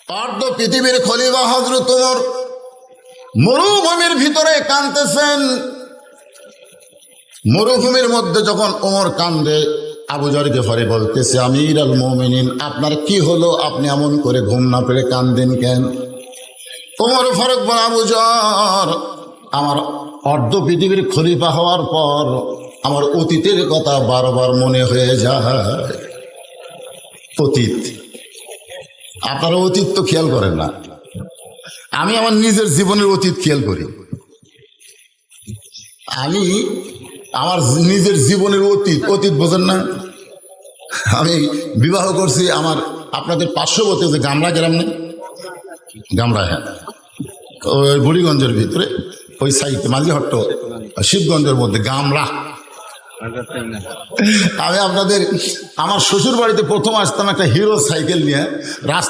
অর্ধ পৃথিবীর খলিফা হযরত ওমর মরুভূমির ভিতরে কাঁদতেছেন। মরুভূমির মধ্যে যখন ওমর কান্দে, আবু যর গিফারি বলতেছে, আমিরুল মুমিনিন, আপনার কি হলো? আপনি এমন করে ঘুম না পেরে কান্দেন কেন? ওমর ফারুক বলে, আবু যর, আমার অর্ধ পৃথিবীর খলিফা হওয়ার পর আমার অতীতের কথা বারবার মনে হয়ে যায়। অতীত, আপনারা অতীত তো খেয়াল করেন না, আমি আমার নিজের জীবনের অতীত খেয়াল করি। আমি আমার নিজের জীবনের অতীত বোঝেন না? আমি বিবাহ করছি আমার আপনাদের পার্শ্ববর্তী যে গামরা গ্রাম নেই, গামরা, হ্যাঁ, ওই বুড়িগঞ্জের ভিতরে ওই সাইডে মাঝিহট্ট শিবগঞ্জের মধ্যে গামরা। আমি আপনাদের আমার শ্বশুর বাড়িতে প্রথম আসতাম একটা হিরো সাইকেল নিয়ে, রাস্তা